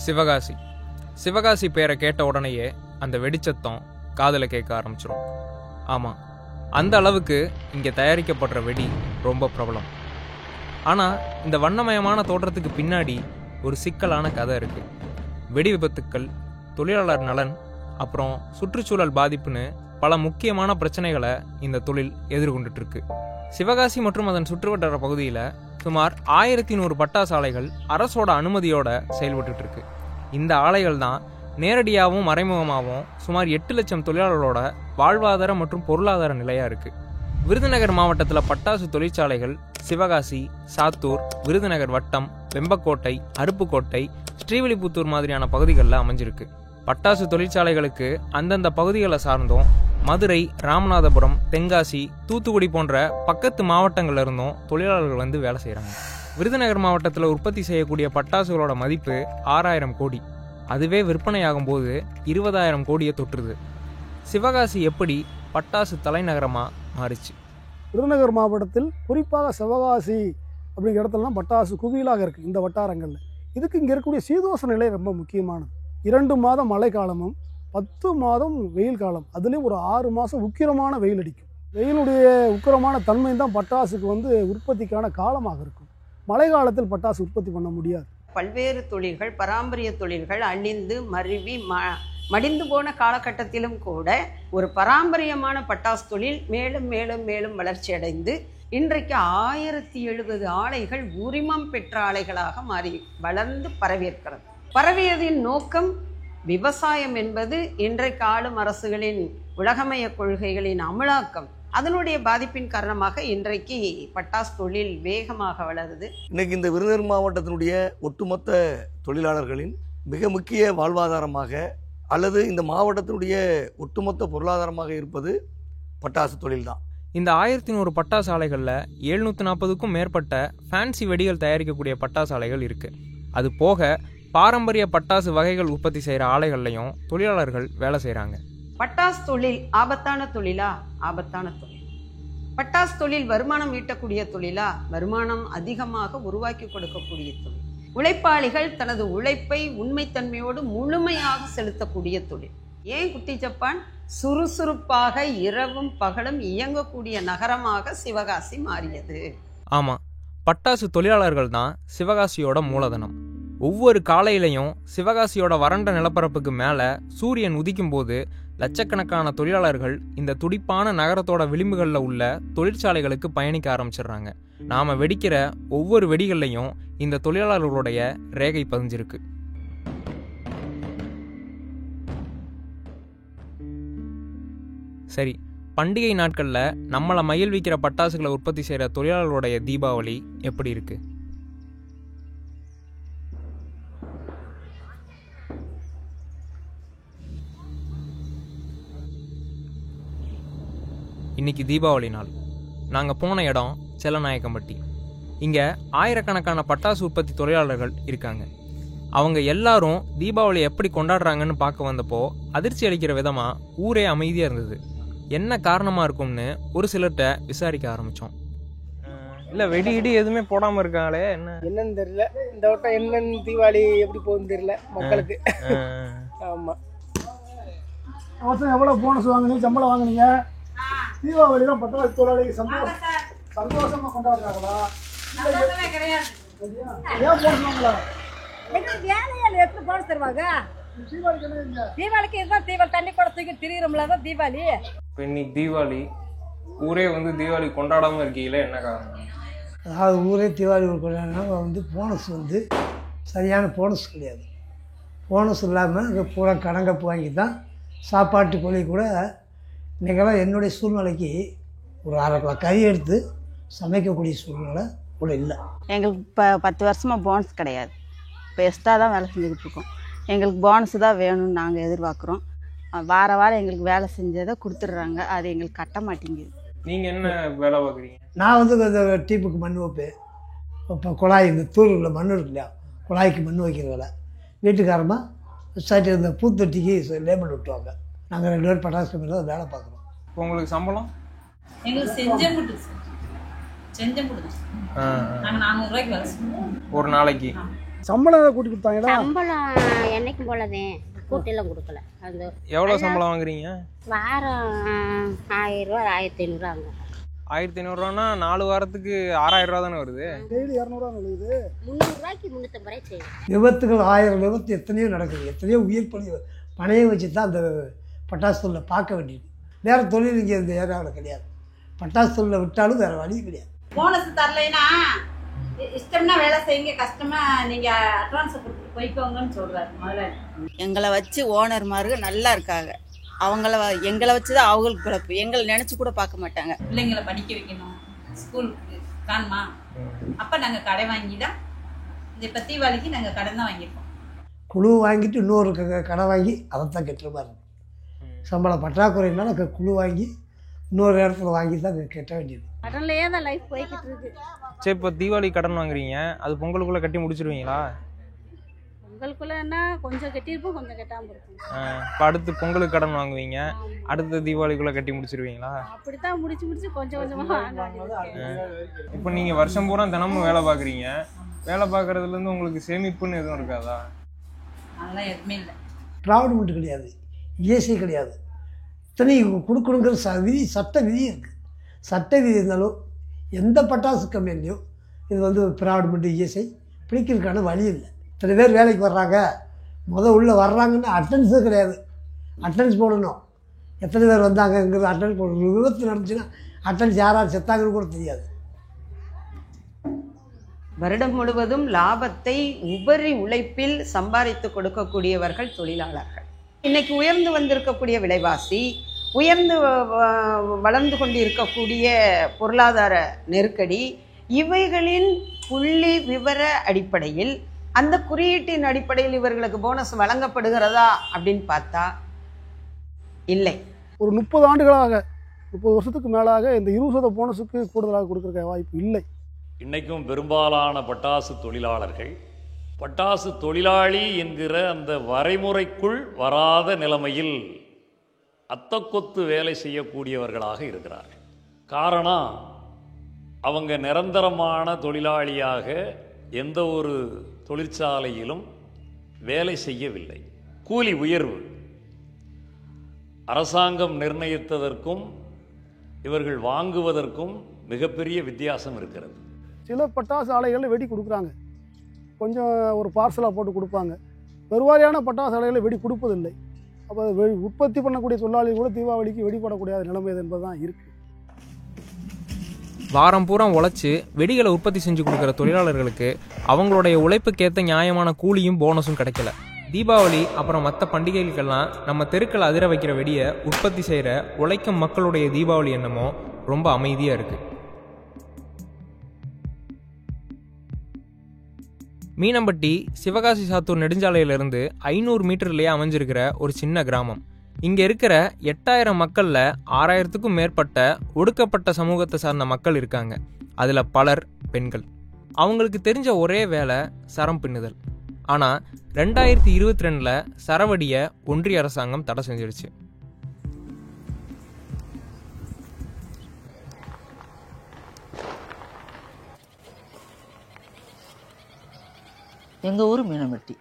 சிவகாசி. சிவகாசி பேரை கேட்ட உடனேயே அந்த வெடிச்சத்தம் காதல கேட்க ஆரம்பிச்சிடும். ஆமாம், அந்த அளவுக்கு இங்கே தயாரிக்கப்படுற வெடி ரொம்ப பிரபலம். ஆனால் இந்த வண்ணமயமான தோற்றத்துக்கு பின்னாடி ஒரு சிக்கலான கதை இருக்குது. வெடி விபத்துக்கள், தொழிலாளர் நலன், அப்புறம் சுற்றுச்சூழல் பாதிப்புன்னு பல முக்கியமான பிரச்சனைகளை இந்த தொழில் எதிர்கொண்டுட்டு இருக்கு. சிவகாசி மற்றும் அதன் சுற்றுவட்டார பகுதியில் சுமார் 1100 பட்டாசு ஆலைகள் அரசோட அனுமதியோட செயல்பட்டு இருக்கு. இந்த ஆலைகள் தான் நேரடியாகவும் மறைமுகமாகவும் சுமார் 8 லட்சம் தொழிலாளர்களோட வாழ்வாதார மற்றும் பொருளாதார நிலையா இருக்கு. விருதுநகர் மாவட்டத்தில் பட்டாசு தொழிற்சாலைகள் சிவகாசி, சாத்தூர், விருதுநகர் வட்டம், வெம்பக்கோட்டை, அருப்புக்கோட்டை, ஸ்ரீவில்லிபுத்தூர் மாதிரியான பகுதிகளில் அமைஞ்சிருக்கு. பட்டாசு தொழிற்சாலைகளுக்கு அந்தந்த பகுதிகளை சார்ந்தும் மதுரை, ராமநாதபுரம், தென்காசி, தூத்துக்குடி போன்ற பக்கத்து மாவட்டங்கள்ல இருந்தும் தொழிலாளர்கள் வந்து வேலை செய்கிறாங்க. விருதுநகர் மாவட்டத்தில் உற்பத்தி செய்யக்கூடிய பட்டாசுகளோட மதிப்பு 6000 கோடி. அதுவே விற்பனையாகும் போது 20,000 கோடியை தொற்றுது. சிவகாசி எப்படி பட்டாசு தலைநகரமாக மாறிச்சு? விருதுநகர் மாவட்டத்தில் குறிப்பாக சிவகாசி அப்படிங்கிற இடத்துலலாம் பட்டாசு குவியலாக இருக்குது. இந்த வட்டாரங்களில் இதுக்கு இங்கே இருக்கக்கூடிய சீதோஷ நிலை ரொம்ப முக்கியமானது. 2 மாதம் மழை காலமும் 10 மாதம் வெயில் காலம், அதுலேயும் ஒரு 6 மாதம் உக்கிரமான வெயில் அடிக்கும். வெயிலுடைய உக்கிரமான தன்மை தான் பட்டாசுக்கு உற்பத்திக்கான காலமாக இருக்கும். மழை காலத்தில் பட்டாசு உற்பத்தி பண்ண முடியாது. பல்வேறு தொழில்கள், பாரம்பரிய தொழில்கள் அழிந்து மருவி மடிந்து போன காலகட்டத்திலும் கூட ஒரு பாரம்பரியமான பட்டாசு தொழில் மேலும் மேலும் மேலும் வளர்ச்சி அடைந்து இன்றைக்கு 1070 ஆலைகள் உரிமம் பெற்ற ஆலைகளாக மாறி வளர்ந்து பரவியிருக்கிறது. பரவியதின் நோக்கம் விவசாயம் என்பது இன்றைக்கு ஆளும் அரசுகளின் உலகமய கொள்கைகளின் அமலாக்கம், அதனுடைய பாதிப்பின் காரணமாக இன்றைக்கு பட்டாசு தொழில் வேகமாக வளருது. இன்னைக்கு இந்த விருதுநகர் மாவட்டத்தினுடைய ஒட்டுமொத்த தொழிலாளர்களின் மிக முக்கிய வாழ்வாதாரமாக அல்லது இந்த மாவட்டத்தினுடைய ஒட்டுமொத்த பொருளாதாரமாக இருப்பது பட்டாசு தொழில் தான். இந்த 1100 பட்டாசு ஆலைகளில் 740க்கும் மேற்பட்ட ஃபேன்சி வெடிகள் தயாரிக்கக்கூடிய பட்டாசு ஆலைகள் இருக்குது. அது போக பாரம்பரிய பட்டாசு வகைகள் உற்பத்தி செய்கிற ஆலைகள்லையும் தொழிலாளர்கள் வேலை செய்கிறாங்க. பட்டாசு தொழில் ஆபத்தான தொழிலா? ஆபத்தான தொழில். பட்டாசு தொழில் வருமானம் ஈட்டக்கூடிய தொழிலா? வருமானம் அதிகமாக உருவாக்கி கொடுக்கக்கூடிய தொழில். உழைப்பாளிகள் தனது உழைப்பை உண்மைத்தன்மையோடு முழுமையாக செலுத்தக்கூடிய தொழில். ஏன் குட்டி ஜப்பான் சுறுசுறுப்பாக இரவும் பகலும் இயங்கக்கூடிய நகரமாக சிவகாசி மாறியது? ஆமாம், பட்டாசு தொழிலாளர்கள் தான் சிவகாசியோட மூலதனம். ஒவ்வொரு காலையிலையும் சிவகாசியோட வறண்ட நிலப்பரப்புக்கு மேலே சூரியன் உதிக்கும் போது லட்சக்கணக்கான தொழிலாளர்கள் இந்த துடிப்பான நகரத்தோட விளிம்புகளில் உள்ள தொழிற்சாலைகளுக்கு பயணிக்க ஆரம்பிச்சிடுறாங்க. நாம் வெடிக்கிற ஒவ்வொரு வெடிகள்லையும் இந்த தொழிலாளர்களுடைய ரேகை பதிஞ்சிருக்கு. சரி, பண்டிகை நாட்களில் நம்மளை மகிழ்விக்கிற பட்டாசுகளை உற்பத்தி செய்கிற தொழிலாளர்களுடைய தீபாவளி எப்படி இருக்கு? இன்னைக்கு தீபாவளி நாள். நாங்கள் போன இடம் செல்லநாயக்கம்பட்டி. இங்கே ஆயிரக்கணக்கான பட்டாசு உற்பத்தி தொழிலாளர்கள் இருக்காங்க. அவங்க எல்லாரும் தீபாவளி எப்படி கொண்டாடுறாங்கன்னு பார்க்க வந்தப்போ அதிர்ச்சி அளிக்கிற விதமாக ஊரே அமைதியாக இருந்தது. என்ன காரணமாக இருக்கும்னு ஒரு சிலர்கிட்ட விசாரிக்க ஆரம்பித்தோம். இல்லை, வெடி எதுவுமே போடாமல் இருக்காங்களே, என்னன்னு தெரியல. இந்த வட்டம் என்னன்னு தீபாவளி எப்படி போகுதுன்னு தெரியல மக்களுக்கு. ஆமாம், அவசரம் எவ்வளோ போனஸ் வாங்கினீங்க, சம்பளம் வாங்கினீங்க? தீபாவளி தான் பட்டாசு தொழிலாளி சந்தோஷமா கொண்டாடுறாங்களா? ஏன் போனஸ் வாங்கலாம்? எப்படி போனஸ் தருவாங்க? தீபாவளிக்கு இதுதான் தீபாவளி தண்ணி கூட தூக்கி திரிகிறோம்ல, தான் தீபாவளி. இப்போ இன்னைக்கு தீபாவளி, ஊரே தீபாவளி கொண்டாடாமல் இருக்கீங்களே, என்ன காரணம்? அதாவது ஊரே தீபாவளி கொண்டாடினா போனஸ் சரியான போனஸ் கிடையாது. போனஸ் இல்லாமல் அங்கே பூரா கணக்கப்பு வாங்கி தான் சாப்பாட்டு கொலை கூட. இன்றைக்கெல்லாம் என்னுடைய சூழ்நிலைக்கு ஒரு 1/2 கிலோ கறி எடுத்து சமைக்கக்கூடிய சூழ்நிலை கூட இல்லை. எங்களுக்கு இப்போ 10 வருஷமாக போனஸ் கிடையாது. இப்போ எக்ஸ்ட்ரா தான் வேலை செஞ்சுக்கிட்டு இருக்கோம். எங்களுக்கு போனஸ் தான் வேணும்னு நாங்கள் எதிர்பார்க்குறோம். வாரம் எங்களுக்கு வேலை செஞ்சதை கொடுத்துட்றாங்க, அது எங்களுக்கு கட்ட மாட்டேங்குது. நீங்கள் என்ன வேலை பார்க்குறீங்க? நான் இந்த டீப்புக்கு மண் வைப்பேன். இப்போ குழாய் இந்த தூரில் மண் இருக்கு இல்லையா, குழாய்க்கு மண் வைக்கிற வேலை. வீட்டுக்காரமாக சைட்டு இந்த பூத்தொட்டிக்கு லேபிள் விட்டுவாங்க. நாங்கள் 2 பேர் பட்டாசு கம்பெனியில் தான் வேலை பார்க்குறோம். இப்போ உங்களுக்கு சம்பளம்? எங்களுக்கு செஞ்சம் கொடுத்து நாங்கள் 400 ரூபாய்க்கு வேலை செய்வோம் ஒரு நாளைக்கு. சம்பளம் கூட்டி கொடுத்தாங்களா? சம்பளம் என்னைக்கும் போலதேன், கூட்டிலாம் கொடுக்கல. அந்த எவ்வளோ சம்பளம் வாங்குறீங்க? வாரம் 1000 ரூபா 1500 ஆகுங்க. 1500 4 வாரத்துக்கு 6000 ரூபா தானே வருது. டெய்லி 200 விழுது. 300 ரூபாய்க்கு 350 ரூபாய் செய்யும். விபத்துகள் 1000 விபத்து எத்தனையோ நடக்குது. எத்தனையோ உயிர் பணையை வச்சு தான் அந்த பட்டாசு தொழிலை பார்க்க வேண்டியது. வேறு தொழில் இங்கே இந்த ஏரியாவில் கிடையாது. பட்டாசு தொழிலை விட்டாலும் வேறு வழி கிடையாது. போனஸ் தரலைன்னா இஷ்டம்னா வேலை செய்யுங்க, கஷ்டமா நீங்க அட்வான்ஸ் கொடுத்து போய்க்கோங்கன்னு சொல்றாரு முதலாளி. எங்களை வச்சு ஓனர்மார்கள் நல்லா இருக்காங்க. எங்களை வச்சு தான் அவங்களுக்கு பிறப்பு. எங்களை நினச்சி கூட பார்க்க மாட்டாங்க. பிள்ளைங்களை படிக்க வைக்கணும், ஸ்கூலுக்கு காணுமா, அப்போ நாங்கள் கடை வாங்கி தான் இந்த இப்போ தீபாவளிக்கு நாங்கள் கடன் தான் வாங்கியிருக்கோம். குழு வாங்கிட்டு இன்னொரு கடை வாங்கி அதைத்தான் கட்டுற மாதிரி இருக்கும். சம்பளம் பற்றாக்குறையினால குழு வாங்கி இன்னொரு இடத்துல வாங்கி தான் கட்ட வேண்டியது. கடன்லையே தான் லைஃப் போய்கிட்டு இருக்கு. சரி, இப்போ தீபாவளி கடன் வாங்குறீங்க, அது பொங்கலுக்குள்ளே கட்டி முடிச்சிருவீங்களா? பொங்கலுக்குள்ளன்னா கொஞ்சம் கட்டியிருப்போம், கொஞ்சம் கட்டாமல் இருக்கும். இப்போ அடுத்து பொங்கலுக்கு கடன் வாங்குவீங்க, அடுத்த தீபாவளிக்குள்ளே கட்டி முடிச்சிருவீங்களா? அப்படித்தான் முடிச்சு கொஞ்சம் கொஞ்சமாக வாங்க வேண்டியது. இப்போ நீங்கள் வருஷம் பூரா தினமும் வேலை பார்க்குறீங்க, வேலை பார்க்குறதுலேருந்து உங்களுக்கு சேமிப்புன்னு எதுவும் இருக்காதா? அதெல்லாம் எதுவுமே இல்லை. ப்ராவிடமெண்ட் கிடையாது, இஎஸ்ஐ கிடையாது. இத்தனை கொடுக்கணுங்கிற சட்ட விதி இருக்குது. சட்ட விதி இருந்தாலும் எந்த பட்டாசு கம்பெனிலையும் இது ப்ராவிடமெண்ட் இஎஸ்ஐ பிடிக்கிறதுக்கான வழி இல்லை. இத்தனை பேர் வேலைக்கு வர்றாங்க, உள்ளே வர்றாங்கன்னா அட்டன்ஸே கிடையாது. அட்டன்ஸ் போடணும், எத்தனை பேர் வந்தாங்கங்கிறது அட்டன்ஸ் போடணும். விபத்து நடந்துச்சுன்னா அட்டன்ஸ் யார் செத்தாங்கன்னு கூட தெரியாது. வருடம் முழுவதும் லாபத்தை உபரி உழைப்பில் சம்பாதித்து கொடுக்கக்கூடியவர்கள் தொழிலாளர்கள். இன்னைக்கு உயர்ந்து வந்திருக்கக்கூடிய விலைவாசி, உயர்ந்து வளர்ந்து கொண்டு இருக்கக்கூடிய பொருளாதார நெருக்கடி, இவைகளின் புள்ளி விவர அடிப்படையில், அந்த குறியீட்டின் அடிப்படையில் இவர்களுக்கு போனஸ் வழங்கப்படுகிறதா அப்படின்னு பார்த்தா இல்லை. ஒரு 30 ஆண்டுகளாக 30 வருஷத்துக்கு மேலாக இந்த 20% போனஸுக்கு கூடுதலாக கொடுக்குற வாய்ப்பு இல்லை. இன்றைக்கும் பெரும்பாலான பட்டாசு தொழிலாளர்கள் பட்டாசு தொழிலாளி என்கிற அந்த வரைமுறைக்குள் வராத நிலைமையில் அத்தக்கொத்து வேலை செய்யக்கூடியவர்களாக இருக்கிறார்கள். காரணம், அவங்க நிரந்தரமான தொழிலாளியாக எந்த ஒரு தொழிற்சாலையிலும் வேலை செய்யவில்லை. கூலி உயர்வு அரசாங்கம் நிர்ணயித்ததற்கும் இவர்கள் வாங்குவதற்கும் மிகப்பெரிய வித்தியாசம் இருக்கிறது. சில பட்டாசு ஆலைகளில் வெடி கொடுக்குறாங்க, கொஞ்சம் ஒரு பார்சலாக போட்டு கொடுப்பாங்க. பெருவாரியான பட்டாசு ஆலைகளில் வெடி கொடுப்பதில்லை. அப்போ உற்பத்தி பண்ணக்கூடிய தொழிலாளிகள் கூட தீபாவளிக்கு வெடிப்படக்கூடிய நிலைமை என்பது தான் இருக்குது. வாரம் பூரா உழைச்சி வெடிகளை உற்பத்தி செஞ்சு கொடுக்குற தொழிலாளர்களுக்கு அவங்களுடைய உழைப்புக்கேற்ற நியாயமான கூலியும் போனஸும் கிடைக்கல. தீபாவளி அப்புறம் மற்ற பண்டிகைகளுக்கெல்லாம் நம்ம தெருக்களை அதிர வைக்கிற வெடியை உற்பத்தி செய்கிற உழைக்கும் மக்களுடைய தீபாவளி எண்ணமோ ரொம்ப அமைதியாக இருக்குது. மீனம்பட்டி சிவகாசி சாத்தூர் நெடுஞ்சாலையிலிருந்து 500 மீட்டர்லேயே அமைஞ்சிருக்கிற ஒரு சின்ன கிராமம். இங்கே இருக்கிற 8000 மக்களில் 6000த்துக்கும் மேற்பட்ட ஒடுக்கப்பட்ட சமூகத்தை சார்ந்த மக்கள் இருக்காங்க. அதில் பலர் பெண்கள். அவங்களுக்கு தெரிஞ்ச ஒரே வேலை சரம் பின்னுதல். ஆனால் 2022 சரவடியை ஒன்றிய அரசாங்கம் தடை செஞ்சிருச்சு. எங்கள் ஊர் மீனம்பட்டி.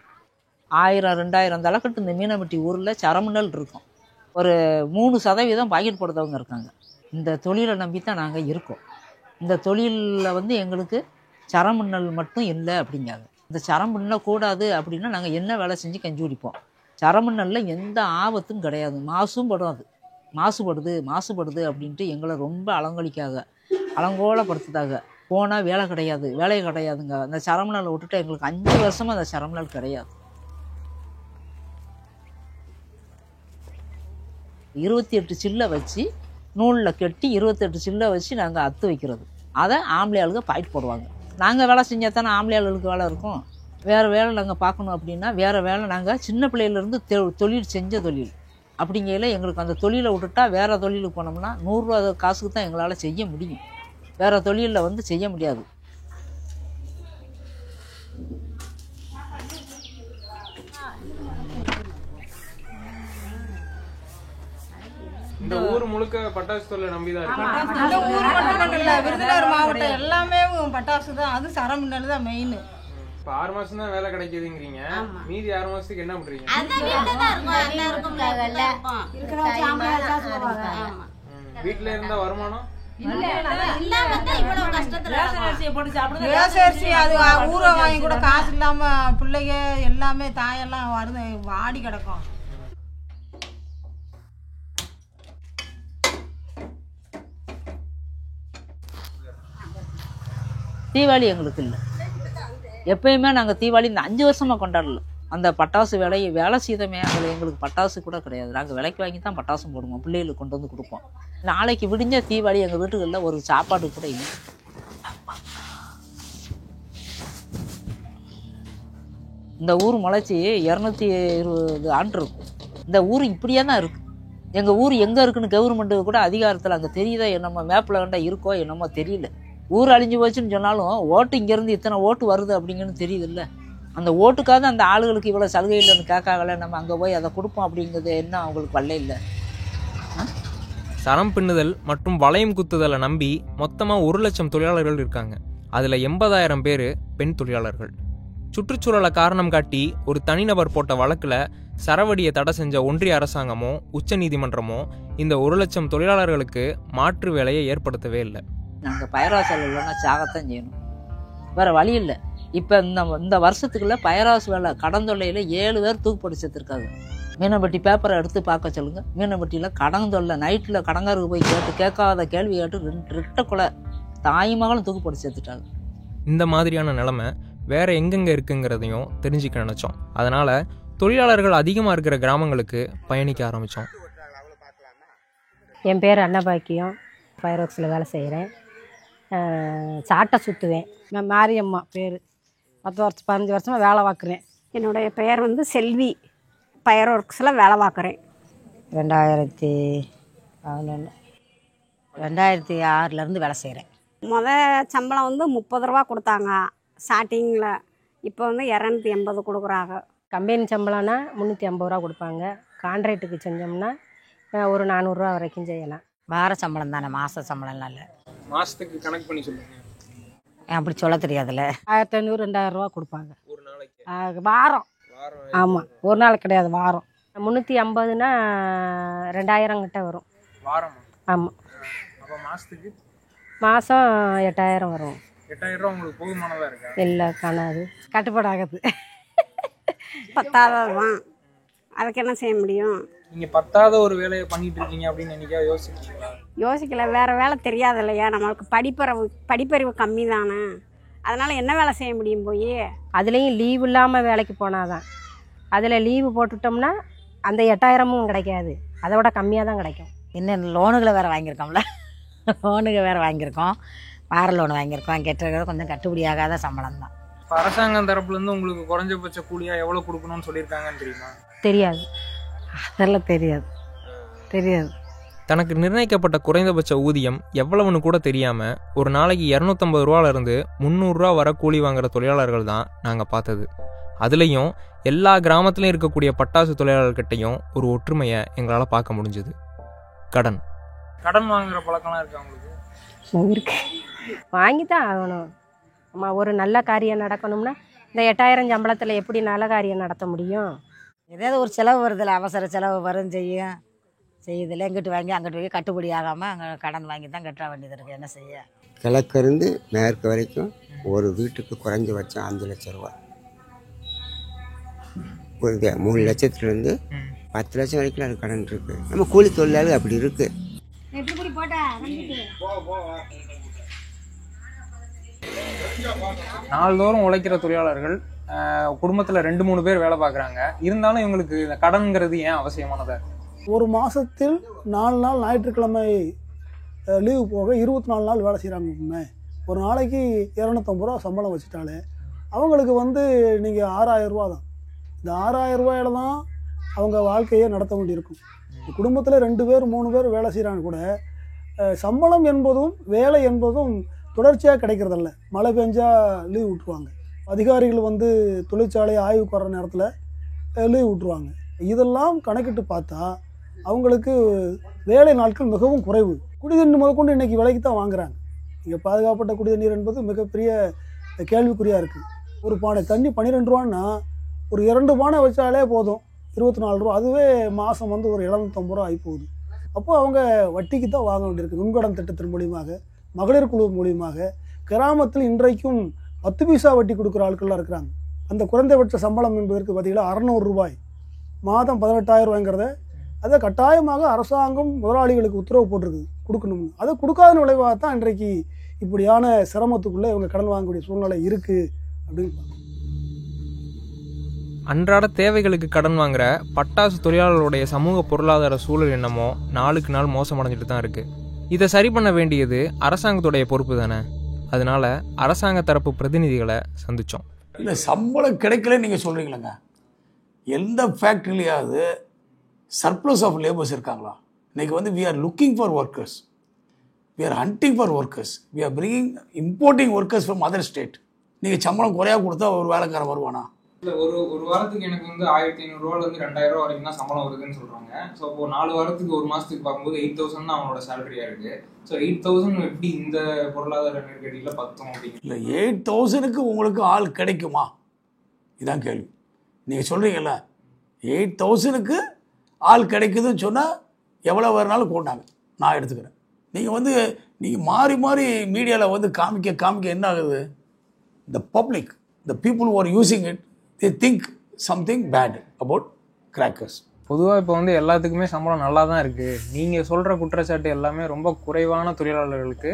1000-2000 தலைக்கட்டு இந்த மீனம்பட்டி ஊரில் சரமுன்னல் இருக்கும். ஒரு 3% பாக்கெட் போடுறவங்க இருக்காங்க. இந்த தொழிலை நம்பி தான் நாங்கள் இருக்கோம். இந்த தொழிலில் எங்களுக்கு சரமுன்னல் மட்டும் இல்லை அப்படிங்காங்க. இந்த சரம் பின்னக்கூடாது அப்படின்னா நாங்கள் என்ன வேலை செஞ்சு கஞ்சி குடிப்போம். சரமுன்னலில் எந்த ஆபத்தும் கிடையாது, மாசும் படும். அது மாசுபடுது அப்படின்ட்டு எங்களை ரொம்ப அலங்கோலப்படுத்துதாங்க. போனால் வேலை கிடையாதுங்க. அந்த சரமுன்னல் விட்டுட்டு எங்களுக்கு 5 வருஷமாக அந்த சரமுன்னல் கிடையாது. 28 சில்லை வச்சு நூலில் கட்டி 28 சில்லை வச்சு நாங்கள் அத்து வைக்கிறது. அதை ஆம்பளை ஆளுங்க பாயிட்டு போடுவாங்க. நாங்கள் வேலை செஞ்சால் தானே ஆம்பளை ஆளுகளுக்கு வேலை இருக்கும். வேறு வேலை நாங்கள் பார்க்கணும் அப்படின்னா வேறு வேலை நாங்கள் சின்ன பிள்ளையிலேருந்து தொழில் செஞ்ச தொழில் அப்படிங்கையில் எங்களுக்கு அந்த தொழிலை விட்டுட்டா வேறு தொழிலுக்கு போனோம்னா 100 ரூபா காசுக்கு தான் எங்களால் செய்ய முடியும். வேறு தொழிலில் செய்ய முடியாது. இந்த ஊர் முழுக்க பட்டாசு தொழிலை நம்பி தான் இருக்கு. விருதுநகர் மாவட்டம் எல்லாமே பட்டாசு தான். அது சரமுன்னல் தான் மெயின். இப்போ 6 மாசம் தான் வேலை கிடைக்குதுங்கிறீங்க. மீதி 6 மாசத்துக்கு என்ன பண்றீங்க? வீட்டுல இருந்த வருமானம் ஊரை வாங்கி கூட காசு இல்லாம பிள்ளைங்க எல்லாமே தாயெல்லாம் வருது வாடி கிடக்கும். தீபாவளி எங்களுக்கு இல்லை. எப்பயுமே நாங்கள் தீபாவளி இந்த 5 வருஷமாக கொண்டாடல. அந்த பட்டாசு வேலை செய்தமே அதில் எங்களுக்கு பட்டாசு கூட கிடையாது. நாங்கள் விலைக்கு வாங்கி தான் பட்டாசும் போடுவோம், பிள்ளைகளுக்கு கொண்டு வந்து கொடுப்போம். நாளைக்கு விடிஞ்ச தீபாவளி எங்கள் வீட்டுகளில் ஒரு சாப்பாடு கூட இல்லை. இந்த ஊர் முளைச்சி 220 ஆண்டு இருக்கும். இந்த ஊர் இப்படியே தான் இருக்குது. எங்கள் ஊர் எங்கே இருக்குன்னு கவர்மெண்ட்டுக்கு கூட அதிகாரத்தில் அங்கே தெரியுதா நம்ம மேப்பில் வேண்டாம் இருக்கோ என்னமோ தெரியல. ஊர் அழிஞ்சு போச்சுன்னு சொன்னாலும் ஓட்டு இங்கேருந்து இத்தனை ஓட்டு வருது அப்படிங்கன்னு தெரியுது இல்லை. அந்த ஓட்டுக்காக அந்த ஆளுகளுக்கு இவ்வளோ சலுகை இல்லைன்னு கேட்காகல, நம்ம அங்கே போய் அதை கொடுப்போம் அப்படிங்கிறது என்ன அவங்களுக்கு வல்ல இல்லை. சரம் பின்னுதல் மற்றும் வளையம் குத்துதலை நம்பி மொத்தமாக 1 லட்சம் தொழிலாளர்கள் இருக்காங்க. அதில் 80,000 பேர் பெண் தொழிலாளர்கள். சுற்றுச்சூழலை காரணம் காட்டி ஒரு தனிநபர் போட்ட வழக்கில் சரவடியை தடை செஞ்ச ஒன்றிய அரசாங்கமோ உச்ச நீதிமன்றமோ இந்த 1 லட்சம் தொழிலாளர்களுக்கு மாற்று வேலையை ஏற்படுத்தவே இல்லை. நாங்கள் பயராசு இல்லைன்னா சாகத்தான் செய்யணும், வேறு வழி இல்லை. இப்போ இந்த வருஷத்துக்குள்ளே பயராசு வேலை கடந்தொல்லையில் 7 பேர் தூக்குப்படி செத்துருக்காங்க. மீனம்பட்டி பேப்பரை எடுத்து பார்க்க சொல்லுங்கள். மீனம்பட்டியில் கடந்தொல்லை நைட்டில் கடங்காருக்கு போய் கேட்காத கேள்வி கேட்டு 2 கொலை தாய் மகளும் தூக்குப்படி செத்துட்டாங்க. இந்த மாதிரியான நிலைமை வேற எங்கெங்கே இருக்குங்கிறதையும் தெரிஞ்சுக்க நினச்சோம். அதனால் தொழிலாளர்கள் அதிகமாக இருக்கிற கிராமங்களுக்கு பயணிக்க ஆரம்பித்தோம். என் பேர் அன்னபாக்கியம், ஃபயர் ஒர்க்ஸில் வேலை செய்கிறேன். சாட்டை சுற்றுவேன். நான் மாரியம்மா பேர். 15 வருஷமாக வேலை பார்க்குறேன். என்னுடைய பெயர் வந்து செல்வி. ஃபயர் ஒர்க்ஸில் வேலை பார்க்குறேன். 2006 வேலை செய்கிறேன். சம்பளம் வந்து 30 ரூபா கொடுத்தாங்க ஸ்டார்டிங்கில். இப்போ வந்து 280 கொடுக்குறாங்க. கம்பெனி சம்பளம்னா 350 ரூபா கொடுப்பாங்க. கான்ட்ராக்டுக்கு செஞ்சோம்னா ஒரு 400 ரூபா வரைக்கும் செய்யலாம். வார சம்பளம் தானே, மாத சம்பளம்லாம் இல்லை. மாதத்துக்கு கணக்கு பண்ணி சொல்லுங்க. அப்படி சொல்ல தெரியாதுல்ல. 1500 2000 ரூபா கொடுப்பாங்க வாரம். ஆமாம், ஒரு நாள் கிடையாது, வாரம். 350னா 2000 கிட்ட வரும் வாரம். ஆமாம். அப்போ மாதத்துக்கு மாதம் 8000 வரும். 8000 ரூபா உங்களுக்கு போதுமானதாக இருக்கா? இல்லை, காணாது, கட்டுப்பாடாகுது. பத்தாததான், அதுக்கு என்ன செய்ய முடியும்? நீங்கள் பத்தாத ஒரு வேலையை பண்ணிட்டு இருக்கீங்க அப்படின்னு என்னைக்கா யோசிக்கிறீங்களா? யோசிக்கல, வேறு வேலை தெரியாது இல்லையா, நம்மளுக்கு படிப்பறிவு கம்மி தானே. அதனால் என்ன வேலை செய்ய முடியும் போய்? அதுலேயும் லீவு இல்லாமல் வேலைக்கு போனாதான். அதில் லீவு போட்டுட்டோம்னா அந்த 8000ம் கிடைக்காது, அதை விட கம்மியாக தான் கிடைக்கும். இன்னும் லோனுகளை வேறு வாங்கியிருக்கோம்ல, லோனுக்கு வேறு வாங்கியிருக்கோம், வார லோன் வாங்கியிருக்கோம். கெட்டுறது கொஞ்சம் கட்டுப்படி ஆகாத சம்பளம் தான். அரசாங்கம் தரப்புலேருந்து உங்களுக்கு குறைஞ்சபட்ச கூலியாக எவ்வளோ கொடுக்கணும்னு சொல்லியிருக்காங்கன்னு தெரியுமா? தெரியாது, அதெல்லாம் தெரியாது. தனக்கு நிர்ணயிக்கப்பட்ட குறைந்தபட்ச ஊதியம் எவ்வளவுன்னு கூட தெரியாமல் ஒரு நாளைக்கு 250 ரூபாலேருந்து 300 ரூபா வர கூலி வாங்குற தொழிலாளர்கள் தான் நாங்கள் பார்த்தது. அதுலேயும் எல்லா கிராமத்துலையும் இருக்கக்கூடிய பட்டாசு தொழிலாளர்கிட்டையும் ஒரு ஒற்றுமையை எங்களால் பார்க்க முடிஞ்சுது. கடன் வாங்குகிற பழக்கம்லாம் இருக்கா உங்களுக்கு? இருக்கு, வாங்கி தான் ஆகணும். ஆமாம், ஒரு நல்ல காரியம் நடக்கணும்னா இந்த 8000 சம்பளத்தில் எப்படி நல்ல காரியம் நடத்த முடியும்? ஏதாவது ஒரு செலவு வருதில்ல, அவசர செலவு வரும் செய்யுதில்ல. எங்கிட்டு வாங்கி அங்கிட்டு போய் கட்டுப்படி ஆகாமல் அங்கே கடன் வாங்கி தான் கட்ட வேண்டியது இருக்குது. என்ன செய்ய? கிழக்கிருந்து மேற்கு வரைக்கும் ஒரு வீட்டுக்கு குறைஞ்சபட்சம் 5 லட்சம் ரூபா. ஒரு 3 லட்சத்துலேருந்து 10 லட்சம் வரைக்கும் அது கடன் இருக்குது. நம்ம கூலி தொழிலாளி அப்படி இருக்குது. நாள்தோறும் உழைக்கிற தொழிலாளர்கள் குடும்பத்தில் 2-3 பேர் வேலை பார்க்குறாங்க. இருந்தாலும் இவங்களுக்கு இந்த கடன்கிறது ஏன் அவசியமானதா? ஒரு மாதத்தில் 4 நாள் ஞாயிற்றுக்கிழமை லீவு போக 24 நாள் வேலை செய்கிறாங்க. ஒரு நாளைக்கு 250 ரூபா சம்பளம் வச்சுட்டாலே அவங்களுக்கு வந்து நீங்கள் 6000 ரூபா தான். இந்த 6000 ரூபாயில தான் அவங்க வாழ்க்கையை நடத்த வேண்டியிருக்கும். குடும்பத்தில் 2 பேர் 3 பேர் வேலை செய்கிறாங்க கூட சம்பளம் என்பதும் வேலை என்பதும் தொடர்ச்சியாக கிடைக்கிறதில்ல. மழை பெஞ்சா லீவ் விட்டுருவாங்க. அதிகாரிகள் வந்து தொழிற்சாலை ஆய்வுக்கு வர்ற நேரத்தில் லீவ் விட்டுருவாங்க. இதெல்லாம் கணக்கிட்டு பார்த்தா அவங்களுக்கு வேலை நாட்கள் மிகவும் குறைவு. குடிதண்ணீர் முதற்கொண்டு இன்றைக்கி விலைக்கு தான் வாங்குகிறாங்க. இங்கே பாதுகாக்கப்பட்ட குடிதண்ணீர் என்பது மிகப்பெரிய கேள்விக்குறியாக இருக்குது. ஒரு பானை தண்ணி 12 ரூபான்னா ஒரு 2 பானை வச்சாலே போதும் 24 ரூபா. அதுவே மாதம் வந்து ஒரு 750 ரூபா ஆகி போகுது. அப்போ அவங்க வட்டிக்கு தான் வாங்க வேண்டியிருக்கு. நுண்கடன் திட்டத்தின் மூலியமாக, மகளிர் குழு மூலியமாக கிராமத்தில் இன்றைக்கும் 10 பைசா வட்டி கொடுக்குற ஆட்கள்லாம் இருக்கிறாங்க. அந்த குறைந்தபட்ச சம்பளம் என்பதற்கு பார்த்தீங்கன்னா 600 ரூபாய், மாதம் 18,000 ரூபாய்ங்கிறத அதை கட்டாயமாக அரசாங்கம் முதலாளிகளுக்கு உத்தரவு போட்டிருக்கு கொடுக்கணும்னு. அதை கொடுக்காத விளைவாக தான் இன்றைக்கு இப்படியான சிரமத்துக்குள்ளே இவங்க கடன் வாங்கக்கூடிய சூழ்நிலை இருக்குது அப்படின்னு. அன்றாட தேவைகளுக்கு கடன் வாங்குற பட்டாசு தொழிலாளர்களுடைய சமூக பொருளாதார சூழல் என்னமோ நாளுக்கு நாள் மோசமடைஞ்சிட்டு தான் இருக்குது. இதை சரி பண்ண வேண்டியது அரசாங்கத்துடைய பொறுப்பு தானே. அதனால அரசாங்க தரப்பு பிரதிநிதிகளை சந்தித்தோம். இல்லை, சம்பளம் கிடைக்கல நீங்கள் சொல்கிறீங்களேங்க, எந்த ஃபேக்ட்ரிலையாவது சர்ப்ளஸ் ஆஃப் லேபர்ஸ் இருக்காங்களா? இன்றைக்கி வந்து we are looking for workers, we are hunting for workers, we are bringing importing workers from other state. நீங்கள் சம்பளம் குறையா கொடுத்தா ஒரு வேலைக்காரன் வருவானா? இல்லை, ஒரு வாரத்துக்கு எனக்கு வந்து 1500 ரூபாலேருந்து 2000 ரூபா வரைக்கும் தான் சம்பளம் வருதுன்னு சொல்கிறாங்க. ஸோ இப்போ 4 வாரத்துக்கு ஒரு மாதத்துக்கு பார்க்கும்போது 8000 தான் அவங்களோட சேலரியாக இருக்குது. ஸோ 8000 எப்படி இந்த பொருளாதார நெருக்கடியில் பத்தும் அப்படிங்க? இல்லை, 8000க்கு உங்களுக்கு ஆள் கிடைக்குமா? இதான் கேள்வி. நீங்கள் சொல்கிறீங்கல்ல 8000க்கு ஆள் கிடைக்குதுன்னு சொன்னால் எவ்வளோ வேறுனாலும் போட்டாங்க, நான் எடுத்துக்கிறேன். நீங்கள் மாறி மாறி மீடியாவில் வந்து காமிக்க என்ன ஆகுது? The public, the people who are using it, they think something bad about crackers. பொதுவாக இப்போ வந்து எல்லாத்துக்குமே சம்பளம் நல்லா தான் இருக்குது. நீங்கள் சொல்கிற குற்றச்சாட்டு எல்லாமே ரொம்ப குறைவான தொழிலாளர்களுக்கு,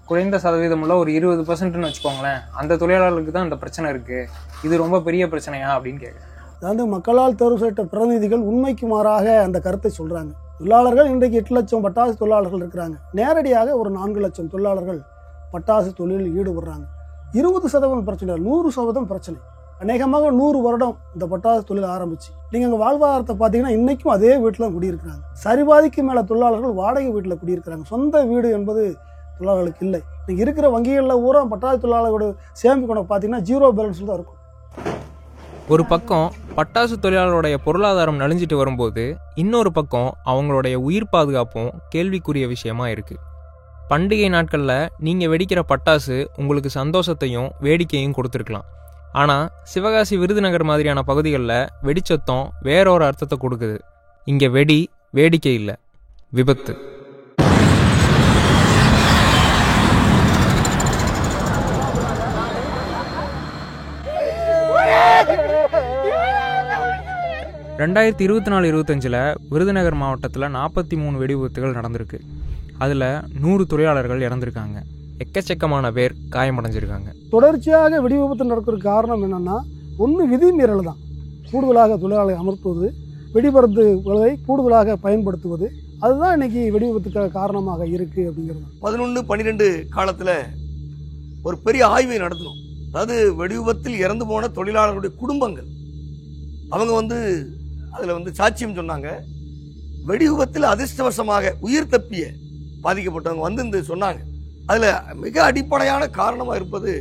குறைந்த சதவீதம் உள்ள ஒரு 20%ன்னு வச்சுக்கோங்களேன், அந்த தொழிலாளர்களுக்கு தான் இந்த பிரச்சனை இருக்குது. இது ரொம்ப பெரிய பிரச்சனையா அப்படின்னு கேட்குறேன். அதாவது மக்களால் தேர்வு செய்யப்பட்ட பிரதிநிதிகள் உண்மைக்கு மாறாக அந்த கருத்தை சொல்கிறாங்க. தொழிலாளர்கள் இன்றைக்கு 8 லட்சம் பட்டாசு தொழிலாளர்கள் இருக்கிறாங்க. நேரடியாக ஒரு 4 லட்சம் தொழிலாளர்கள் பட்டாசு தொழிலில் ஈடுபடுறாங்க. 20% பிரச்சனை, 100% பிரச்சனை. அநேகமாக 100 வருடம் இந்த பட்டாசு தொழில் ஆரம்பிச்சு நீங்கள் அங்கே வாழ்வாதாரத்தை பார்த்தீங்கன்னா இன்றைக்கும் அதே வீட்டில் குடியிருக்கிறாங்க. சரிபாதிக்கு மேலே தொழிலாளர்கள் வாடகை வீட்டில் குடியிருக்கிறாங்க. சொந்த வீடு என்பது தொழிலாளர்களுக்கு இல்லை. நீங்கள் இருக்கிற வங்கிகளில் ஊரா பட்டாசு தொழிலாளர்களோட சேமிப்பு கணக்கு பார்த்தீங்கன்னா 0 பேலன்ஸில் தான் இருக்கும். ஒரு பக்கம் பட்டாசு தொழிலாளருடைய பொருளாதாரம் நலிஞ்சிட்டு வரும்போது, இன்னொரு பக்கம் அவங்களுடைய உயிர் பாதுகாப்பும் கேள்விக்குரிய விஷயமா இருக்குது. பண்டிகை நாட்களில் நீங்கள் வெடிக்கிற பட்டாசு உங்களுக்கு சந்தோஷத்தையும் வேடிக்கையும் கொடுத்துருக்கலாம். ஆனால் சிவகாசி, விருதுநகர் மாதிரியான பகுதிகளில் வெடிச்சத்தம் வேறொரு அர்த்தத்தை கொடுக்குது. இங்கே வேடிக்கை இல்லை, விபத்து. ரெண்டாயிரத்தி 24-25 விருதுநகர் மாவட்டத்தில் 43 வெடி விபத்துகள் நடந்திருக்கு. அதில் 100 தொழிலாளர்கள் இறந்துருக்காங்க. எக்கச்சக்கமான பேர் காயமடைஞ்சிருக்காங்க. தொடர்ச்சியாக வெடி விபத்து நடக்கிறதுக்கு காரணம் என்னென்னா, ஒன்று விதிமீறல் தான். கூடுதலாக தொழிலாளர்களை அமர்த்துவது, வெடிமருந்துகளை கூடுதலாக பயன்படுத்துவது, அதுதான் இன்னைக்கு வெடி விபத்துக்கு காரணமாக இருக்குது அப்படிங்கிறது. 11-12 காலத்தில் ஒரு பெரிய ஆய்வை நடத்தணும். அதாவது வெடி விபத்தில் இறந்து போன தொழிலாளர்களுடைய குடும்பங்கள் அவங்க அதில் சாட்சியம் சொன்னாங்க. வெடி விபத்தில் அதிர்ஷ்டவசமாக உயிர் தப்பிய பாதிக்கப்பட்டவங்க சொன்னாங்க. அதில் மிக அடிப்படையான காரணமாக இருப்பது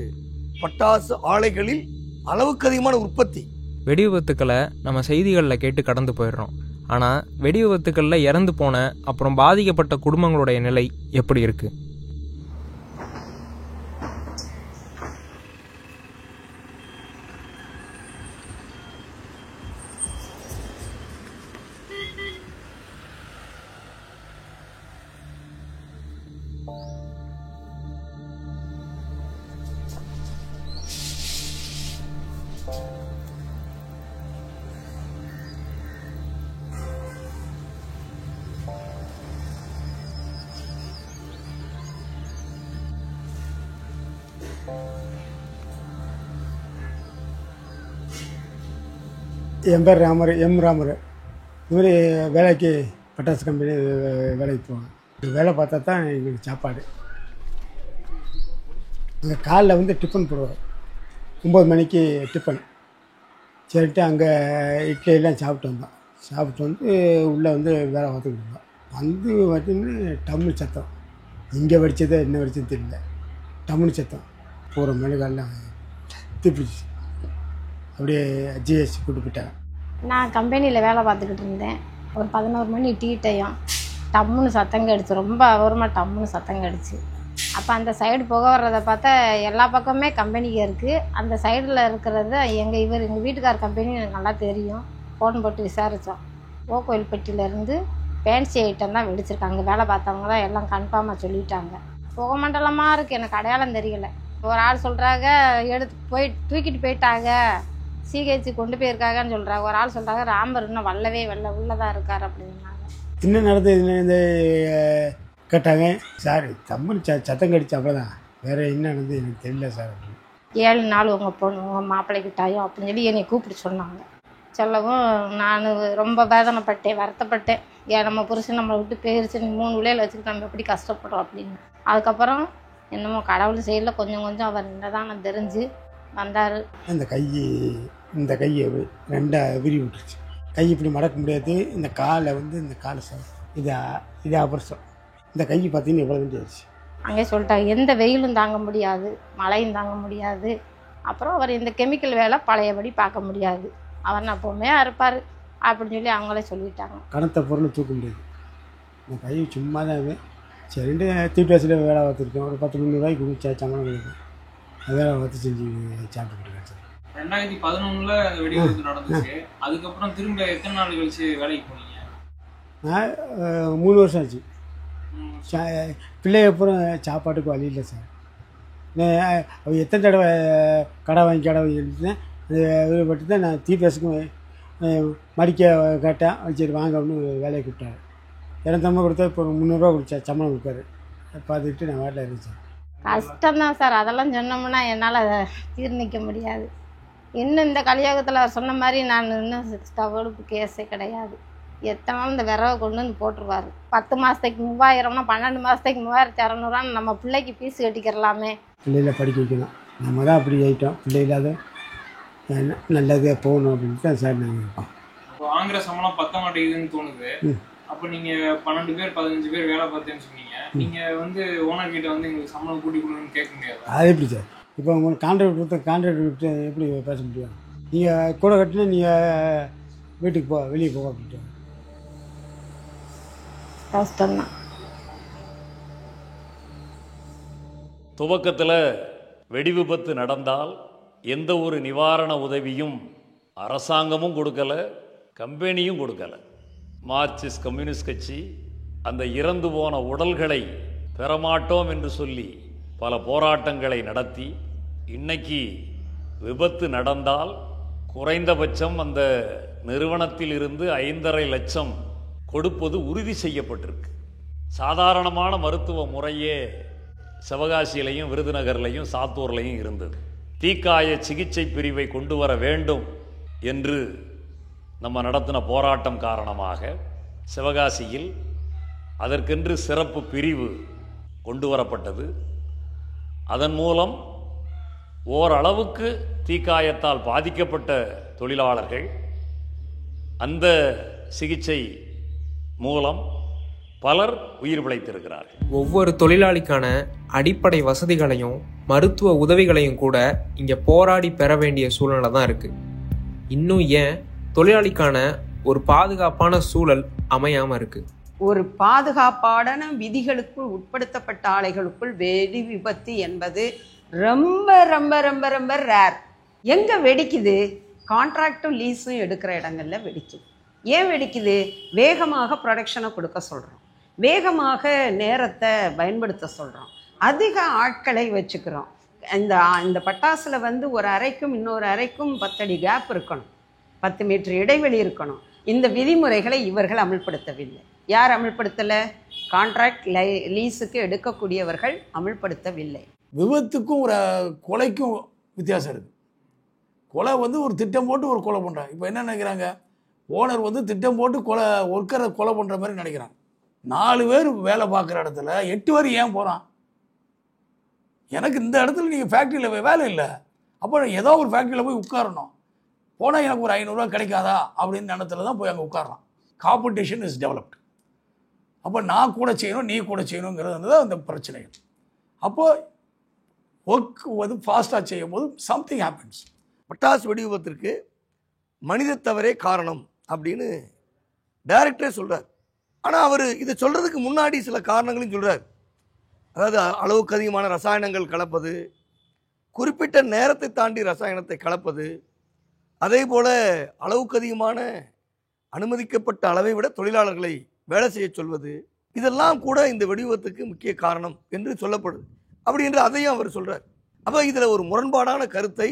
பட்டாசு ஆலைகளில் அளவுக்கு அதிகமான உற்பத்தி. வெடி விபத்துக்களை நம்ம செய்திகளில் கேட்டு கடந்து போயிடுறோம். ஆனால் வெடி விபத்துக்களில் இறந்து போன அப்புறம் பாதிக்கப்பட்ட குடும்பங்களுடைய நிலை எப்படி இருக்குது? என் பேர் ராமர். இதுமாதிரி வேலைக்கு பட்டாசு கம்பெனி வேலைக்கு போவேன். வேலை பார்த்தா தான் எங்களுக்கு சாப்பாடு. அங்கே காலைல டிஃபன் போடுவோம். 9 மணிக்கு டிஃபன் சரிட்டு அங்கே இட்லியெல்லாம் சாப்பிட்டு வந்தோம். சாப்பிட்டு உள்ளே வேலை பார்த்துக்கிட்டு இருந்தோம். பார்த்தீங்கன்னா டம்னு சத்தம். இங்கே வெடிச்சதே என்ன வெடிச்சது தெரியல. டம்னு சத்தம். போகிற மெழுகெல்லாம் தீப்பிடிச்சு அப்படியே ஜிஎஸ்டி கூட்டு போயிட்டாங்க. நான் கம்பெனியில் வேலை பார்த்துக்கிட்டு இருந்தேன். ஒரு 11 மணி டீ டைம் டம்முன்னு சத்தங்க அடிச்சு, ரொம்ப அவரமாக டம்முன்னு சத்தங்க அடிச்சு. அப்போ அந்த சைடு புகை வர்றதை பார்த்தா எல்லா பக்கமே கம்பெனிக்கு இருக்குது. அந்த சைடில் இருக்கிறது எங்கள் வீட்டுக்கார கம்பெனி எனக்கு நல்லா தெரியும். ஃபோன் போட்டு விசாரித்தோம். ஓகோயில்பட்டியிலேருந்து ஃபேன்சி ஐட்டம் தான் வெடிச்சிருக்காங்க. வேலை பார்த்தவங்க தான் எல்லாம் கன்ஃபார்மாக சொல்லிட்டாங்க. புகை மண்டலமாக இருக்குது, எனக்கு அடையாளம் தெரியல. ஒரு ஆள் சொல்கிறாங்க தூக்கிட்டு போயிட்டாங்க, சிஹெச்சி கொண்டு போயிருக்காங்கன்னு சொல்கிறாங்க. ஒரு ஆள் சொல்கிறாங்க ராமர் இன்னும் வரலவே உள்ளதாக இருக்கார் அப்படின்னாங்க. சின்ன நடந்தது இந்த கேட்டாங்க. சார் தம்பி சத்தம் கடிச்சு அவ்வளோதான், வேறு என்ன நடந்தது எனக்கு தெரியல சார் அப்படின்னு. 7 நாள் உங்கள் மாப்பிள்ளைக்கு டாயும் அப்படின்னு சொல்லி என்னை கூப்பிட்டு சொன்னாங்க. சொல்லவும் நான் ரொம்ப வேதனைப்பட்டேன், வருத்தப்பட்டேன். ஏன் நம்ம புருஷன் நம்மளை விட்டு போயிருச்சு, 3 பிள்ளைகளை வச்சுக்கிட்டு நம்ம எப்படி கஷ்டப்படுறோம் அப்படின்னு. அதுக்கப்புறம் என்னமோ கடவுள் சைடில் கொஞ்சம் கொஞ்சம் அவர் நின்றதான் தெரிஞ்சு வந்தார். இந்த கையை 2 விரி விட்டுருச்சு. கை இப்படி மடக்க முடியாது. இந்த காலை இந்த காலை இது ஆபரேஷன். இந்த கை பார்த்தீங்கன்னா எவ்வளோ வேண்டியாச்சு. அங்கே சொல்லிட்டாங்க எந்த வெயிலும் தாங்க முடியாது, மழையும் தாங்க முடியாது. அப்புறம் அவர் இந்த கெமிக்கல் வேலை பழையபடி பார்க்க முடியாது, அவர் நான் பொறுமையாக இருப்பார் அப்படின்னு சொல்லி அவங்களே சொல்லிட்டாங்க. கனத்த பொருள் தூக்க முடியாது. இந்த கை சும்மா தான் சரின்ட்டு தீட்டாசில் வேலை பார்த்துருக்கேன். ஒரு 10-300 ரூபாய்க்கு கொடுத்து சம்பளம் கொடுக்கும். அது வேலை பார்த்து செஞ்சு சாப்பிட்டுருக்கேன் சார். 2011 வெடிவிபத்து நடந்துச்சு. அதுக்கப்புறம் திரும்ப எத்தனை நாள் கழிச்சு வேலைக்கு போனீங்க? நான் 3 வருஷம் ஆச்சு. பிள்ளைய அப்புறம் சாப்பாட்டுக்கு வழி இல்லை சார். அவள் எத்தனை தடவை கடை வாங்கி எழுதினேன். விருப்பப்பட்டு தான் நான் தீபாசுக்கும் மடிக்க கேட்டேன். சரி வாங்க அப்படின்னு வேலையை கூப்பிட்டாரு. 200 கொடுத்தா இப்போ 300 ரூபா கொடுத்தா சம்பளம் கொடுப்பாரு. பார்த்துக்கிட்டு நான் வீட்டில் இருந்துச்சேன். கஷ்டம்தான் சார், அதெல்லாம் சொன்னோம்னா என்னால் அதை தீர்ணிக்க முடியாது. இன்னும் இந்த கலியுகத்தில் அவர் சொன்ன மாதிரி நான் இன்னும் ஸ்டவ்வுக்கு கேஸே கிடையாது. எத்தனை நாள் இந்த விரவை கொண்டு வந்து போட்டுருவார். 10 மாதத்துக்கு 3000னா 12 மாதத்துக்கு 3600 நம்ம பிள்ளைக்கு ஃபீஸ் கட்டிக்கிறலாமே. பிள்ளைகளை படிக்க வைக்கணும், நம்ம தான் அப்படி ஆகிட்டோம். பிள்ளை இல்லாத நல்லதே போகணும் அப்படின்ட்டு தான் சார் நாங்கள் இருக்கோம். இப்போ வாங்குற சம்பளம் பத்த மாட்டேங்குதுன்னு தோணுது. அப்போ நீங்கள் 12 பேர் 15 பேர் வேலை பார்த்தேன்னு சொன்னீங்க. நீங்கள் ஓனர் கிட்ட எங்களுக்கு சம்பளம் கூட்டி கொடுங்கன்னு கேட்க முடியாது. அது எப்படி சார்? இப்போ உங்களுக்கு கான்ட்ராக்ட் விட்டு எப்படி பேச முடியும்? நீங்கள் கூட கட்டினா நீங்கள் வீட்டுக்கு வெளியே போக அப்படின்ட்டு கஷ்டம்தான். துவக்கத்தில் வெடி விபத்து நடந்தால் எந்த ஒரு நிவாரண உதவியும் அரசாங்கமும் கொடுக்கலை, கம்பெனியும் கொடுக்கலை. மார்க்சிஸ்ட் கம்யூனிஸ்ட் கட்சி அந்த இறந்து போன உடல்களை பெறமாட்டோம் என்று சொல்லி பல போராட்டங்களை நடத்தி இன்னைக்கு விபத்து நடந்தால் குறைந்தபட்சம் அந்த நிறுவனத்தில் இருந்து 5.5 லட்சம் கொடுப்பது உறுதி செய்யப்பட்டிருக்கு. சாதாரணமான மருத்துவ முறையே சிவகாசியிலையும் விருதுநகர்லையும் சாத்தூர்லையும் இருந்தது. தீக்காய சிகிச்சை பிரிவை கொண்டு வர வேண்டும் என்று நம்ம நடத்தின போராட்டம் காரணமாக சிவகாசியில் அதற்கென்று சிறப்பு பிரிவு கொண்டு வரப்பட்டது. அதன் மூலம் ஓரளவுக்கு தீக்காயத்தால் பாதிக்கப்பட்ட தொழிலாளர்கள் அந்த சிகிச்சை மூலம் பலர் உயிர் பிழைத்திருக்கிறார்கள். ஒவ்வொரு தொழிலாளிக்கான அடிப்படை வசதிகளையும் மருத்துவ உதவிகளையும் கூட இங்கே போராடி பெற வேண்டிய சூழ்நிலை தான் இருக்கு. இன்னும் ஏன் தொழிலாளிக்கான ஒரு பாதுகாப்பான சூழல் அமையாம இருக்கு? ஒரு பாதுகாப்பான விதிகளுக்குள் உட்படுத்தப்பட்ட ஆலைகளுக்குள் வெடி விபத்து என்பது ரொம்ப ரொம்ப ரொம்ப ரொம்ப ரேர். எங்க வெடிக்குது? கான்ட்ராக்டும் லீஸும் எடுக்கிற இடங்கள்ல வெடிக்குது. ஏன் வெடிக்குது? வேகமாக ப்ரொடக்ஷனை கொடுக்க சொல்கிறோம், வேகமாக நேரத்தை பயன்படுத்த சொல்கிறோம், அதிக ஆட்களை வச்சுக்கிறோம். இந்த பட்டாசில் ஒரு அறைக்கும் இன்னொரு அறைக்கும் 10 அடி கேப் இருக்கணும், 10 மீட்டர் இடைவெளி இருக்கணும். இந்த விதிமுறைகளை இவர்கள் அமல்படுத்தவில்லை. யார் அமல்படுத்தலை? கான்ட்ராக்ட் லீஸுக்கு எடுக்கக்கூடியவர்கள் அமல்படுத்தவில்லை. விபத்துக்கும் ஒரு கொலைக்கும் வித்தியாசம் இருக்குது. கொலை ஒரு திட்டம் போட்டு ஒரு கொலை பண்ணுறாங்க. இப்போ என்ன நினைக்கிறாங்க? ஓனர் திட்டம் போட்டு ஒர்க்கரை கொலை பண்ணுற மாதிரி நினைக்கிறாங்க. 4 பேர் வேலை பார்க்குற இடத்துல 8 பேர் ஏன் போகிறான்? எனக்கு இந்த இடத்துல நீங்கள் ஃபேக்ட்ரியில் வேலை இல்லை, அப்போ ஏதோ ஒரு ஃபேக்ட்ரியில் போய் உட்காரணும், போனால் எனக்கு ஒரு 500 ரூபா கிடைக்காதா அப்படின்னு இடத்துல தான் போய் அங்கே உட்காரலாம். Competition is developed. அப்போ நான் கூட செய்யணும், நீ கூட செய்யணுங்கிறது தான் அந்த பிரச்சனை. அப்போது ஒர்க் ஃபாஸ்ட்டாக செய்யும் போது சம்திங் ஹேப்பன்ஸ். பட்டாசு வெடி விபத்திற்கு மனித தவறே காரணம் அப்படின்னு டைரக்டரே சொல்கிறார். ஆனால் அவர் இதை சொல்கிறதுக்கு முன்னாடி சில காரணங்களையும் சொல்கிறார். அதாவது அளவுக்கு அதிகமான ரசாயனங்கள் கலப்பது, குறிப்பிட்ட நேரத்தை தாண்டி ரசாயனத்தை கலப்பது, அதே போல் அளவுக்கு அதிகமான அனுமதிக்கப்பட்ட அளவை விட தொழிலாளர்களை வேலை செய்ய சொல்வது, இதெல்லாம் கூட இந்த வெடிவிபத்துக்கு முக்கிய காரணம் என்று சொல்லப்படுது. அப்படி என்று அதையும் அவர் சொல்கிறார். அப்போ இதில் ஒரு முரண்பாடான கருத்தை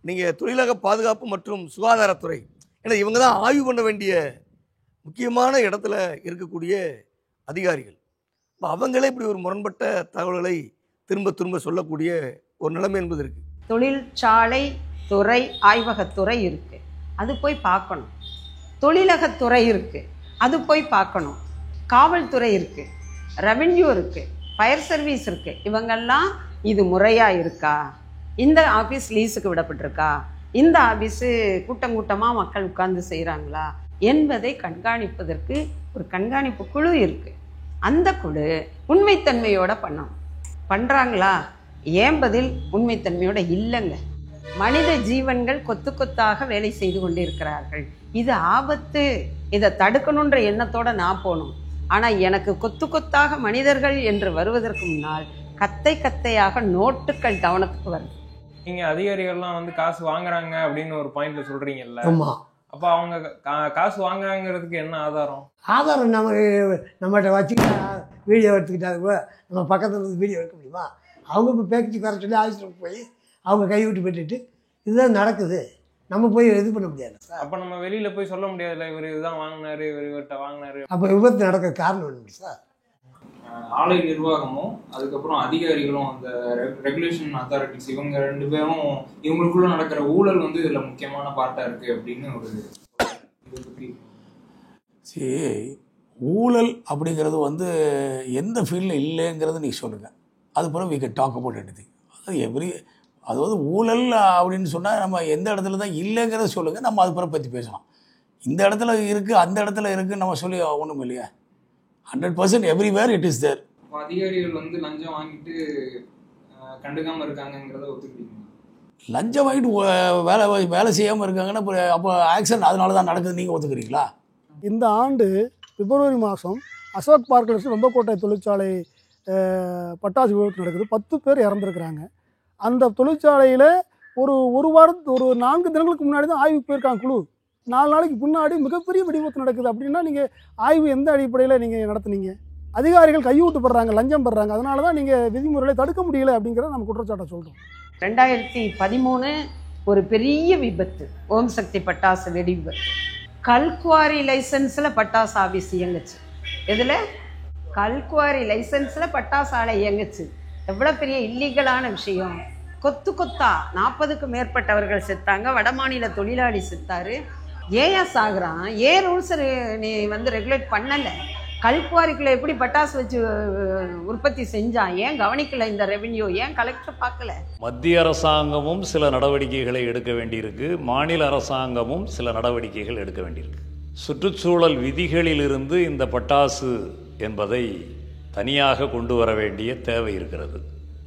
நீங்கள் தொழிலக பாதுகாப்பு மற்றும் சுகாதாரத்துறை, ஏன்னா இவங்க தான் ஆய்வு பண்ண வேண்டிய முக்கியமான இடத்துல இருக்கக்கூடிய அதிகாரிகள், இப்போ அவங்களே இப்படி ஒரு முரண்பட்ட தகவல்களை திரும்ப திரும்ப சொல்லக்கூடிய ஒரு நிலைமை என்பது இருக்குது. தொழிற்சாலை துறை, ஆய்வகத்துறை இருக்குது, அது போய் பார்க்கணும். தொழிலகத்துறை இருக்குது, அது போய் பார்க்கணும். காவல்துறை இருக்குது, ரெவென்யூ இருக்குது, ஃபயர் சர்வீஸ் இருக்குது. இவங்கெல்லாம் இது முறையாக இருக்கா, இந்த ஆஃபீஸ் லீஸுக்கு விடப்பட்டிருக்கா, இந்த ஆஃபீஸு கூட்டம் கூட்டமாக மக்கள் உட்கார்ந்து செய்கிறாங்களா என்பதை கண்காணிப்பதற்கு ஒரு கண்காணிப்பு குழு இருக்குது. அந்த குழு உண்மைத்தன்மையோடு பண்ணணும். பண்ணுறாங்களா? ஏன் பதில் உண்மைத்தன்மையோடு இல்லைங்க. மனித ஜீவன்கள் கொத்து கொத்தாக வேலை செய்து கொண்டிருக்கிறார்கள். இது ஆபத்து, இதை தடுக்கணுன்ற எண்ணத்தோடு நான் போகணும். ஆனால் எனக்கு கொத்து கொத்தாக மனிதர்கள் என்று வருவதற்கு முன்னால் கத்தை கத்தையாக நோட்டுகள் கவனத்துக்கு வருது. நீங்க அதிகாரிகள்லாம் வந்து காசு வாங்குறாங்க அப்படின்னு ஒரு பாயிண்ட்ல சொல்றீங்கல்ல, ஆமாம். அப்போ அவங்க காசு வாங்குறாங்கிறதுக்கு என்ன ஆதாரம்? ஆதாரம் நம்மகிட்ட வச்சுக்கிட்டா வீடியோ எடுத்துக்கிட்டா கூட நம்ம பக்கத்தில் இருந்து வீடியோ எடுக்க முடியுமா? அவங்க இப்போ பேச்சு வர சொல்லி ஆஃபீஸில் போய் அவங்க கைவிட்டு போட்டுட்டு இதுதான் நடக்குது, நம்ம போய் இது பண்ண முடியாது. அப்போ நம்ம வெளியில போய் சொல்ல முடியாதுல்ல, இவர் இதுதான் வாங்கினாரு, இவர்கிட்ட வாங்கினாரு. அப்போ விபத்து நடக்க காரணம் என்ன சார்? ஆலை நிர்வாகமும் அதுக்கப்புறம் அதிகாரிகளும், அந்த ரெகுலேஷன் அத்தாரிட்டிஸ், இவங்க ரெண்டு பேரும் இவங்களுக்குள்ள நடக்கிற ஊழல் வந்து இதுல முக்கியமான பார்ட்டா இருக்கு அப்படின்னு ஒரு ஊழல் அப்படிங்கிறது வந்து எந்த ஃபீல்டில் இல்லைங்கிறது நீங்கள் சொல்லுங்கள், அது பிறகு we can talk about anything. அதாவது ஊழல் அப்படின்னு சொன்னால் நம்ம எந்த இடத்துல தான் இல்லைங்கிறத சொல்லுங்கள், நம்ம அது பிறகு பற்றி பேசலாம். இந்த இடத்துல இருக்குது, அந்த இடத்துல இருக்குதுன்னு நம்ம சொல்லி ஒன்றும் இல்லையா? 100% எவ்ரிவேர் இட் இஸ் தேர். அதிகாரிகள் வந்து லஞ்சம் வாங்கிட்டு கண்டுக்காமல் இருக்காங்கிறத ஒத்துக்கிட்டீங்க? லஞ்சம் வாங்கிட்டு வேலை செய்யாமல் இருக்காங்கன்னா அப்போ ஆக்சிடென்ட் அதனால தான் நடக்குது, நீங்கள் ஒத்துக்கிறீங்களா? இந்த ஆண்டு பிப்ரவரி மாதம் அசோக் பார்க்கில் ரொம்பக்கோட்டை தொழிற்சாலை பட்டாசு விபத்து நடக்குது. 10 பேர் இறந்துருக்குறாங்க. அந்த தொழிற்சாலையில் ஒரு 4 தினங்களுக்கு முன்னாடி தான் ஆய்வுக்கு போயிருக்காங்க குழு. 4 நாளைக்கு முன்னாடி மிகப்பெரிய வெடிவிபத்து நடக்குது. அப்படின்னா நீங்கள் ஆய்வு எந்த அடிப்படையில் நீங்கள் நடத்துனீங்க? அதிகாரிகள் கையூட்டு பெறாங்க, லஞ்சம் பெறாங்க. அதனால தான் நீங்கள் விதிமுறைகளை தடுக்க முடியல அப்படிங்கிறத நம்ம குற்றச்சாட்டை சொல்கிறோம். 2013 ஒரு பெரிய விபத்து, ஓம் சக்தி பட்டாசு வெடி விபத்து. கல்குவாரி லைசன்ஸில் பட்டாசு ஆஃபீஸ் இயங்குச்சு. எதில்? கல்குவாரி லைசன்ஸில் பட்டாசு ஆலை இயங்குச்சு. எவ்வளோ பெரிய இல்லீகலான விஷயம். கொத்து கொத்தா 40க்கும் மேற்பட்டவர்கள் செத்தாங்க. வடமாநில தொழிலாளி செத்தாரு. ஏன் சாகுறான்? ஏன் ரூல்ஸ் நீ வந்து ரெகுலேட் பண்ணலை? கல்குவாரிக்குள்ள எப்படி பட்டாசு வச்சு உற்பத்தி செஞ்சான்? ஏன் கவனிக்கல இந்த ரெவென்யூ? ஏன் கலெக்டர் பார்க்கல? மத்திய அரசாங்கமும் சில நடவடிக்கைகளை எடுக்க வேண்டியிருக்கு, மாநில அரசாங்கமும் சில நடவடிக்கைகள் எடுக்க வேண்டியிருக்கு. சுற்றுச்சூழல் விதிகளிலிருந்து இந்த பட்டாசு என்பதை தனியாக கொண்டு வர வேண்டிய தேவை இருக்கிறது.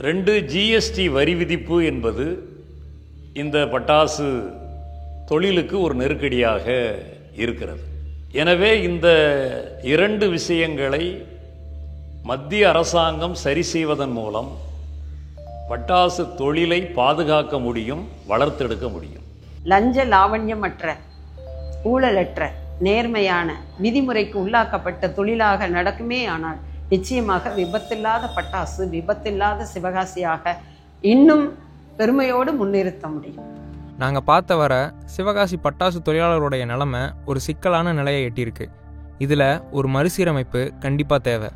2, ஜிஎஸ்டி வரி விதிப்பு என்பது இந்த பட்டாசு தொழிலுக்கு ஒரு நெருக்கடியாக இருக்கிறது. எனவே இந்த 2 விஷயங்களை மத்திய அரசாங்கம் சரி செய்வதன் மூலம் பட்டாசு தொழிலை பாதுகாக்க முடியும், வளர்த்தெடுக்க முடியும். லஞ்ச லாவண்யமற்ற, ஊழலற்ற, நேர்மையான, விதிமுறைக்கு உள்ளாக்கப்பட்ட தொழிலாக நடக்குமே ஆனால் நிச்சயமாக விபத்தில்லாத பட்டாசு, விபத்தில்லாத சிவகாசியாக இன்னும் பெருமையோடு முன்னிறுத்த முடியும். நாங்கள் பார்த்த வர சிவகாசி பட்டாசு தொழிலாளருடைய நிலைமை ஒரு சிக்கலான நிலையை எட்டியிருக்கு. இதில் ஒரு மறுசீரமைப்பு கண்டிப்பாக தேவை.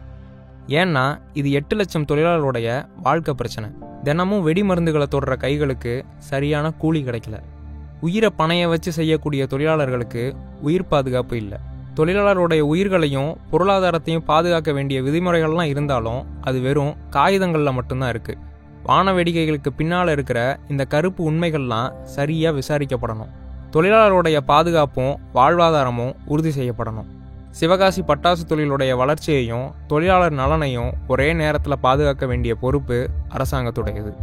ஏன்னா இது 8 லட்சம் தொழிலாளருடைய வாழ்க்கை பிரச்சனை. தினமும் வெடி மருந்துகளை தொடுற கைகளுக்கு சரியான கூலி கிடைக்கல. உயிரை பணைய வச்சு செய்யக்கூடிய தொழிலாளர்களுக்கு உயிர் பாதுகாப்பு இல்லை. தொழிலாளருடைய உயிர்களையும் பொருளாதாரத்தையும் பாதுகாக்க வேண்டிய விதிமுறைகள்லாம் இருந்தாலும் அது வெறும் காகிதங்களில் மட்டும்தான் இருக்குது. வான வேடிக்கைகளுக்கு பின்னால் இருக்கிற இந்த கருப்பு உண்மைகள்லாம் சரியாக விசாரிக்கப்படணும். தொழிலாளருடைய பாதுகாப்பும் வாழ்வாதாரமும் உறுதி செய்யப்படணும். சிவகாசி பட்டாசு தொழிலுடைய வளர்ச்சியையும் தொழிலாளர் நலனையும் ஒரே நேரத்தில் பாதுகாக்க வேண்டிய பொறுப்பு அரசாங்கத்துடையது.